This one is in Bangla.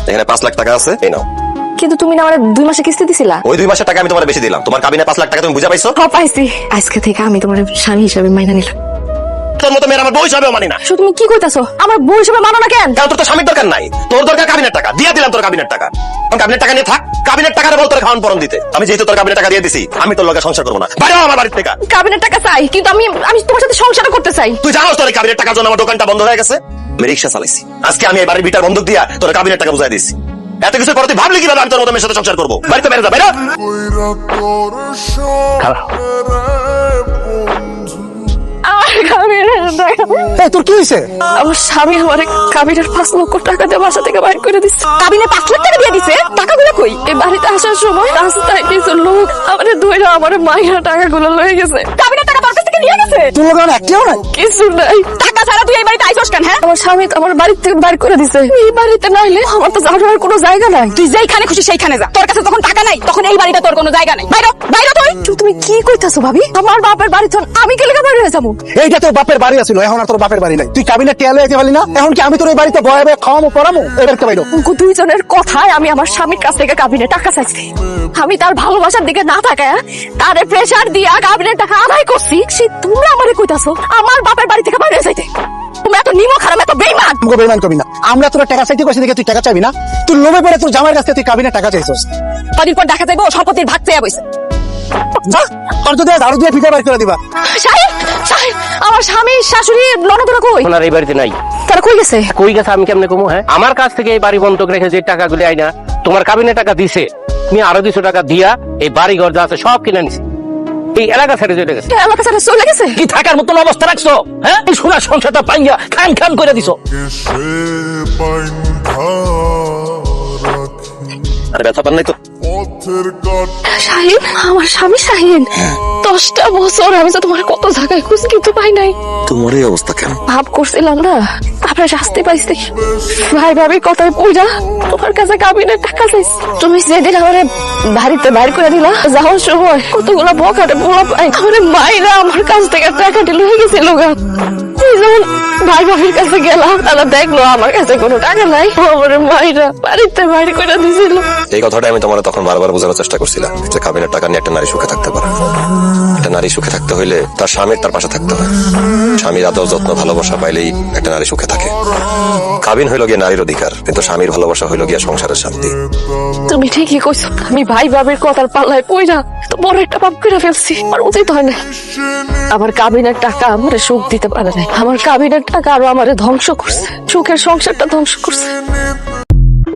এখানে 5 লাখ টাকা আছে, এই নাও। কিন্তু তুমি না আমার 2 মাসে কিস্তি দিছিলা। ওই 2 মাসের টাকা আমি তোমার বেশি দিলাম। তোমার কাবিনে 5 লাখ টাকা তুমি বুঝা পাইছো? হ্যাঁ পাইছি। আজকে থেকে আমি তোমার স্বামী হিসেবে মাইনা নিলাম। তোর মতো মেয়ের আমার বউ হিসাবেও মানি না। তুমি কি কইতাছো? আমার বউ হিসেবে মানো না কেন? কারণ তোর তো স্বামীর দরকার নাই, তোর দরকার কাবিনের টাকা। দিয়া দিলাম তোর কাবিনের টাকা। কাবিনের টাকা নিয়ে থাক, কাবিনের টাকাটা বল তোর খাওয়ান পরন দিতে। আমি যেহেতু তোর কাবিনের টাকা দিয়ে দিছি, আমি তোর লগে সংসার করবো না। বাইরে আমার বাড়ির থেকে। কাবিনের টাকা চাই, কিন্তু আমি তোমার সাথে সংসার করতে চাই। তুই জানোস তোর কাবিনের টাকার জন্য আমার দোকানটা বন্ধ হয়ে গেছে। আমি রিক্সা চালাইছি, আজকে আমি এই বাড়ির বিটার বন্ধক দিয়া তোর কাবিনের টাকা বুঝাই দিছি। এত কিছু পরে তুই ভাবলি কিভাবে আমি তোর মতো মেয়ের সাথে সংসার করবো? বাড়িতে বেরো যা, বেরো। তোর কি হয়েছে? আমার স্বামী আমার কাবিনের 5 লক্ষ টাকা দিয়ে বাসা থেকে বাইর করে দিচ্ছে। কাবিনে 5 লাখ টাকা দিয়ে দিছে? টাকাগুলো কই? এই বাড়িতে আসার সময় রাস্তায় কিছু লোক আমারে ধইরা আমারে মাইরা টাকাগুলো লয়ে গেছে। কাবিনের টাকা তোর কাছ থেকে নিয়ে গেছে? তোর লোক একটিও নাই? কিছু নাই। টাকা ছাড়া তুই এই বাড়িতে আইছস কেন? হ্যাঁ, আমার স্বামী তো আমার বাড়ি থেকে বাইর করে দিছে। এই বাড়িতে নাইলে আমার তো যাওয়ার কোনো জায়গা নাই। তুই যেখানে খুশি সেইখানে যা। তোর কাছে যখন টাকা নাই তখন এই বাড়িতে তোর কোনো জায়গা নাই। বাইরে বাইরে তুমি কি কইতাছো ভাবি? আমার বাপের বাড়ি তো আমি কেলে বাইরে হয়ে যাবো? এইটা তোর বাপের বাড়ি আছিল, এখন আর তোর বাপের বাড়ি নাই। তুই কাবিনে টেলে যেতে পারলি না, এখন কি আমি তোর এই বাড়িতে বয়ে বয়ে খাওয়ামো পড়ামো? এবার কে বাইরো? দুইজনের কথায় আমি আমার স্বামীর কাছ থেকে কাবিনে টাকা চাইছি। আমি তার ভালোবাসার দিকে না তাকায় তারে প্রেসার দিয়া কাবিনের টাকা আদায় করছি। সে তোমরা আমারে কইতাছো আমার বাপের বাড়ি থেকে বাইরে যাইতে? তুমি এত নিমক হারাম, এত বেঈমান। মুখে বেঈমান করবি না। আমরা তোর টাকা চাইতে কইছি দেখে তুই টাকা চাইবি না? তুই লোভে পড়ে তোর জামাইয়ের কাছ থেকে তুই কাবিনে টাকা চাইছস। কদিন পর দেখা যাইবো সম্পত্তির ভাগ চেয়ে বইছে। যা, তোর যদি ঝাড়ু দিয়ে ফিটা বের করে দিবা। শাহিন, শাহিন, আমার স্বামী শাশুড়ি ননদরা কই? ওনার এই বাড়িতে নাই। তারা কই গেছে? কই গেছে আমি কেমনে কমু? হ্যাঁ, আমার কাছ থেকে এই বাড়ি বন্ধক রেখে যে টাকাগুলি আইনা তোমার কাবিনে টাকা দিছে, তুমি আরো 200 টাকা দিয়া এই বাড়ি ঘর যা আছে সব কিনে নিছি। এই এলাকা ছেড়ে চলে গেছে। এলাকা ছেড়ে চলে গেছে? কি থাকার মতন অবস্থা রাখছো? হ্যাঁ, এই সোনার সংসারটা পাইয়া খান খান করে দিছো। আরে ব্যথা পান নাই তো? শাহিন, আমার স্বামী শাহিন, 10টা বছর আমি তো তোমার কত জায়গায় খুঁজ কিন্তু পাই নাই। তোমার এই অবস্থা কেন? ভাব করছিলাম না আপনার শাস্তি পাইছি। ভাই ভাবি কথায় পূজা তোমার কাছে কাবিনের টাকা চাইছি। তুমি যেদিন আমার বাড়িতে বাইর করে দিলা, যাওয়ার সময় কতগুলা বকাটে পোলা পাই আমার মায়েরা আমার কাছ থেকে টাকাটি লয়ে গেছিল। যেমন ভাই ভাবির কাছে গেলাম, তারা দেখলো আমার কাছে কোনো টাকা নাই, আমার মায়েরা বাড়িতে বাইর করে দিছিল। এই কথাটা আমি তোমার তখন বারবার বোঝানোর চেষ্টা করছিলাম যে কাবিনের টাকা নিয়ে একটা নারী সুখে থাকতে পারে। একটা নারী সুখে থাকতে হইলে তার স্বামীর তার পাশে থাকতে হয়। স্বামীর আদর যত্ন ভালোবাসা পাইলেই একটা নারী সুখে থাকে। কাবিন হইল গিয়ে নারীর অধিকার, কিন্তু স্বামীর ভালোবাসা হইল গিয়া সংসারের শান্তি। তুমি ঠিকই কইছো, আমি ভাই ভাবির কথার পাল্লায় পইরা তো বড় একটা পাপ করে ফেলছি। আর উচিত হয় না। আমার কাবিনের টাকা আমারে সুখ দিতে পারে না, আমার কাবিনের টাকা আরো আমারে ধ্বংস করছে, সুখের সংসারটা ধ্বংস করছে।